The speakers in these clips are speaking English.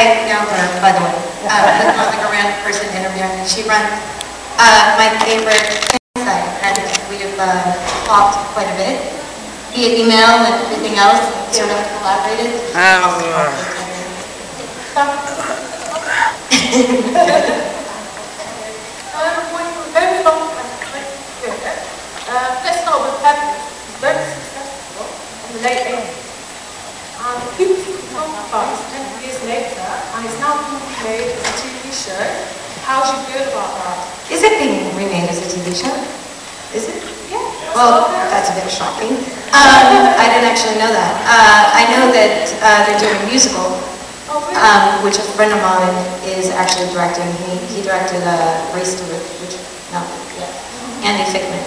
I know her, by the way. Not like a random person interviewing. She runs my favorite fan site, and we've talked quite a bit via email and everything else, sort of collaborated. Let's start with Heather. He's very successful in the late 80s. People talk about this 10 years later, and it's now being made as a TV show. How do you feel about that? Is it being remade as a TV show? Is it? Yeah. Well, that's a bit shocking. I didn't actually know that. I know that they're doing a musical, which a friend of mine is actually directing. He directed Race to Rich, Andy Fickman.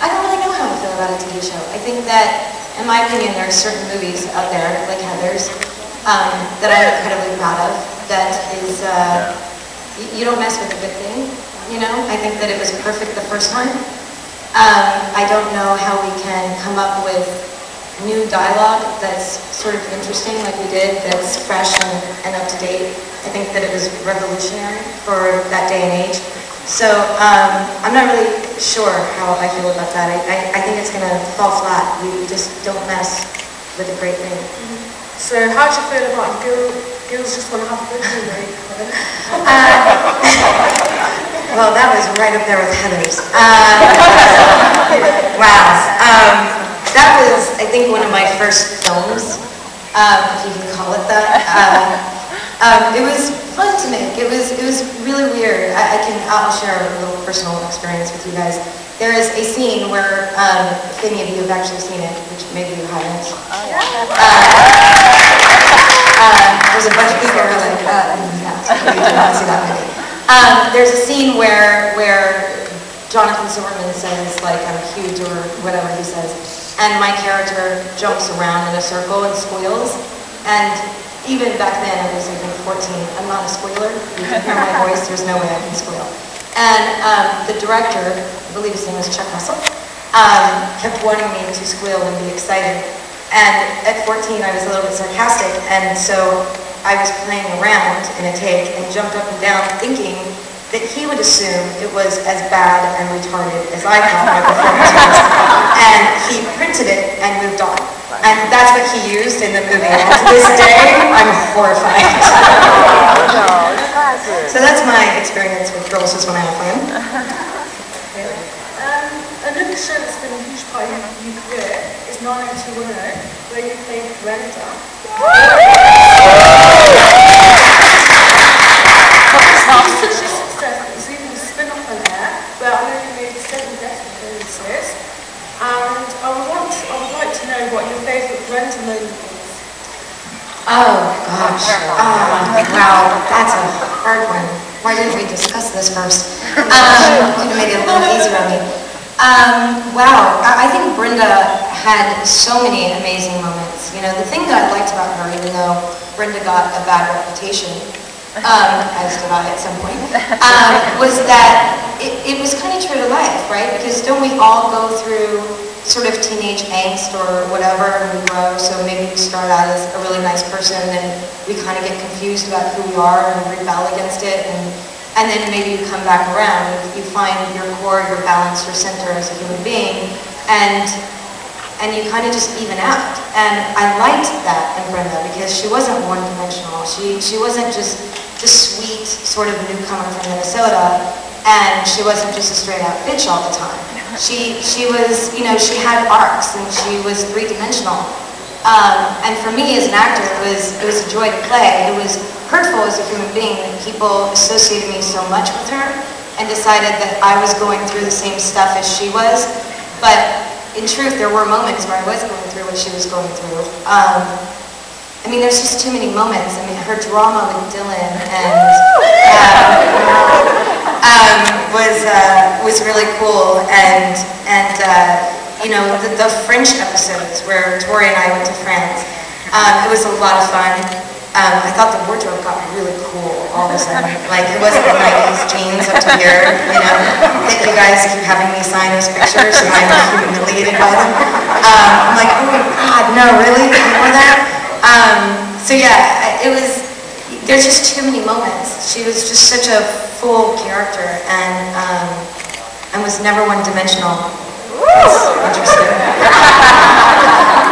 I don't really know how I feel about a TV show. I think that, in my opinion, there are certain movies out there, like Heather's, that I'm incredibly proud of, that is, you don't mess with a good thing, you know? I think that it was perfect the first time. I don't know how we can come up with new dialogue that's sort of interesting like we did, that's fresh and up to date. I think that it was revolutionary for that day and age. So I'm not really sure how I feel about that. I think it's going to fall flat. We just don't mess with a great thing. So how do you feel about girls just want to have a good movie? Well, that was right up there with Heather's. Wow. That was, I think, one of my first films, if you can call it that. It was fun to make. It was really weird. I'll share a little personal experience with you guys. There is a scene where, if any of you have actually seen it, which maybe you haven't. There's a bunch of people who are like, you did not see that movie. There's a scene where Jonathan Silverman says, like, I'm huge, or whatever he says, and my character jumps around in a circle and squeals, and even back then, I was even 14. I'm not a squealer. You can hear my voice. There's no way I can squeal. And the director, I believe his name was Chuck Russell, kept wanting me to squeal and be excited. And at 14, I was a little bit sarcastic, and so I was playing around in a take and jumped up and down thinking that he would assume it was as bad and retarded as I thought my performance was. And he printed it and moved on. And that's what he used in the movie. And to this day, I'm horrified. So that's my experience with Girls Just Wanna Have Fun. Another show that's been a huge part of your career is 90210, where you played Brenda. Such a success that there's even a spin-off on air, where I know you made 7 guest appearances. And I would like to know what your favourite Brenda moment is. Oh, gosh. Wow, that's a hard one. Why didn't we discuss this first? Could have made it a little easier on me. Wow, I think Brenda had so many amazing moments. You know, the thing that I liked about her, even though Brenda got a bad reputation, as did I at some point, was that it was kind of true to life, right? Because don't we all go through sort of teenage angst or whatever, and we grow, so maybe we start out as a really nice person, and we kind of get confused about who we are, and we rebel against it, and then maybe you come back around, you find your core, your balance, your center as a human being, and you kind of just even out. And I liked that in Brenda, because she wasn't one-dimensional. She wasn't just the sweet sort of newcomer from Minnesota, and she wasn't just a straight-out bitch all the time. She was, you know, she had arcs, and she was three-dimensional. And for me as an actor, it was a joy to play. It was hurtful as a human being that people associated me so much with her and decided that I was going through the same stuff as she was. But in truth, there were moments where I was going through what she was going through. I mean, there's just too many moments. I mean, her drama with Dylan was really cool, and you know, the French episodes where Tori and I went to France, it was a lot of fun. I thought the wardrobe got really cool all of a sudden. Like, it wasn't the 90s jeans up to here, you know. Thank you guys keep having me sign those pictures, and I'm humiliated by them. I'm like, oh my God, no, really? You know that? So yeah, it was there's just too many moments. She was just such a full character and was never one-dimensional. That's interesting.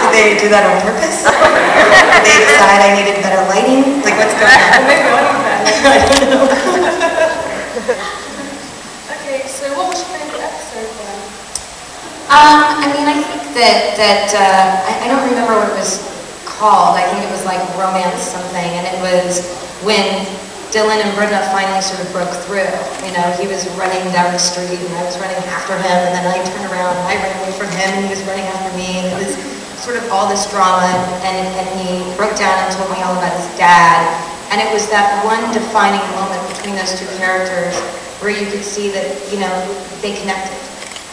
Did they do that on purpose? Did they decide I needed better lighting? Like, what's going on? Maybe I don't know. I don't know. Okay, so what was your favorite episode then? I mean, I think that I don't remember what it was called. I think it was like Romance something, and it was when Dylan and Brenda finally sort of broke through. You know, he was running down the street, and I was running after him, and then I turned around and I ran away from him, and he was running after me, and it was sort of all this drama, and he broke down and told me all about his dad, and it was that one defining moment between those two characters where you could see that, you know, they connected.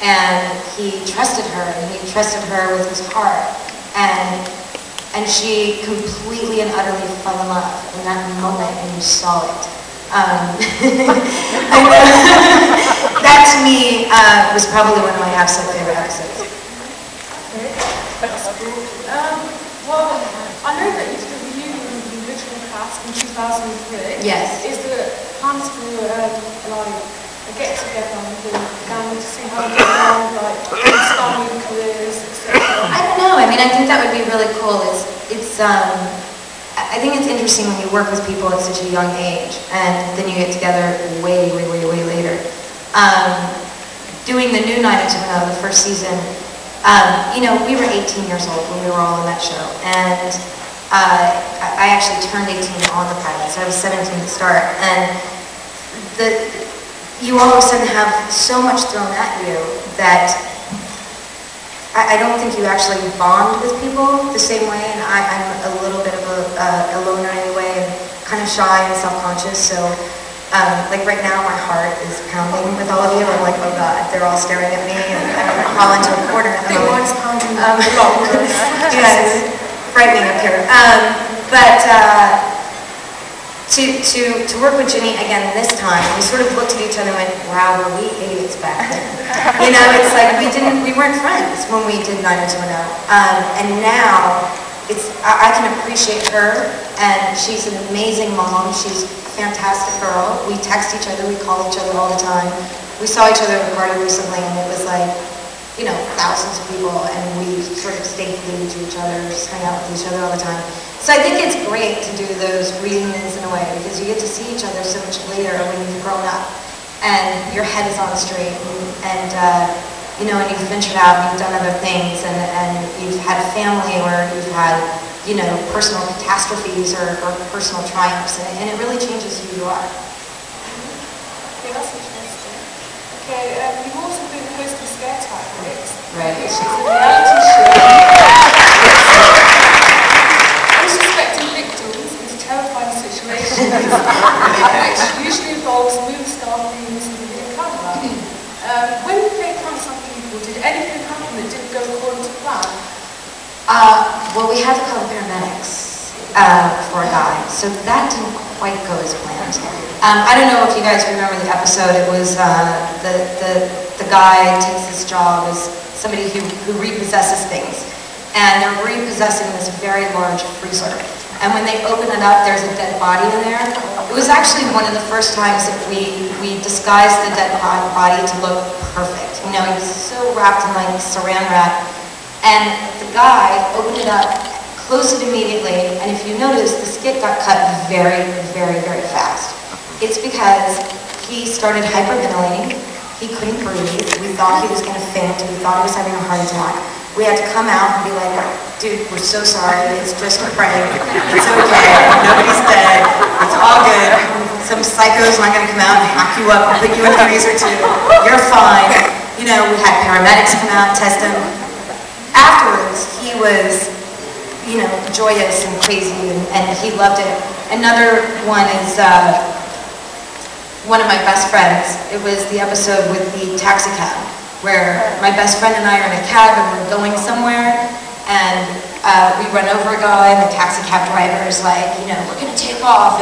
And he trusted her, and he trusted her with his heart. And she completely and utterly fell in love in that moment, and you saw it. I know. That to me was probably one of my absolute favorite episodes. Okay, that's cool. Well, I know that you did a reunion with the original cast in 2003. Yes. Is there plans for like a get together with the family to see how they get on, like starting new careers, etc.? I don't know. I mean, I think that would be really cool. I think it's interesting when you work with people at such a young age, and then you get together way later. Doing the new 90210, the first season, you know, we were 18 years old when we were all in that show, and I actually turned 18 on the pilot, so I was 17 to start, and you all of a sudden have so much thrown at you that I don't think you actually bond with people the same way, and I'm a little bit of a loner anyway, and kind of shy and self-conscious, so like right now my heart is pounding with all of you. I'm like, oh God, they're all staring at me, and I'm going to crawl into a corner. I think mine's pounding yeah, it's frightening up here. But to work with Ginny again this time, we sort of looked at each other and went, wow, were we idiots back then? You know, it's like we weren't friends when we did 90210. And now I can appreciate her, and she's an amazing mom. She's a fantastic girl. We text each other, we call each other all the time. We saw each other at a party recently, and it was like, you know, thousands of people, and we sort of stayed glued to each other, just hang out with each other all the time. So I think it's great to do those reunions in a way, because you get to see each other so much later when you've grown up, and your head is on straight, and you know, and you've ventured out, and you've done other things, and you've had a family, or you've had, you know, personal catastrophes or personal triumphs, and it really changes who you are. Okay, that's interesting. Okay, you've also been hosting Scare Tactics, Right. which is a reality show. Unsuspecting victims into terrifying situations, which usually involves movie star themes and video camera. When you played Pranks on People, did anything happen that didn't go according to plan? Well, we had to call the paramedics for a guy, so that didn't quite go as planned. I don't know if you guys remember the episode. It was the guy takes his job as somebody who repossesses things, and they're repossessing this very large freezer. And when they open it up, there's a dead body in there. It was actually one of the first times that we disguised the dead body to look perfect. You know, he was so wrapped in like saran wrap. And the guy opened it up, closed it immediately, and if you notice, the skit got cut very fast. It's because he started hyperventilating. He couldn't breathe. We thought he was going to faint. We thought he was having a heart attack. We had to come out and be like, dude, we're so sorry. It's just a prank. It's okay. Nobody's dead. It's all good. Some psycho's not going to come out and hack you up and put you in a freezer too. You're fine. You know, we had paramedics come out and test him. Afterwards, he was, you know, joyous and crazy, and he loved it. Another one is one of my best friends. It was the episode with the taxi cab, where my best friend and I are in a cab and we're going somewhere, and we run over a guy, and the taxi cab driver is like, you know, we're gonna take off,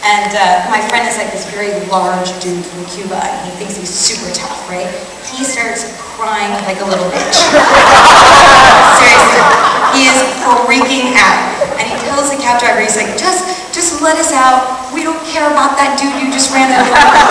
and my friend is like this very large dude from Cuba, and he thinks he's super tough, right? He starts crying like a little bitch. Seriously, he is freaking out, and he tells tells the cab driver, he's like, just let us out. We don't care about that dude you just ran over.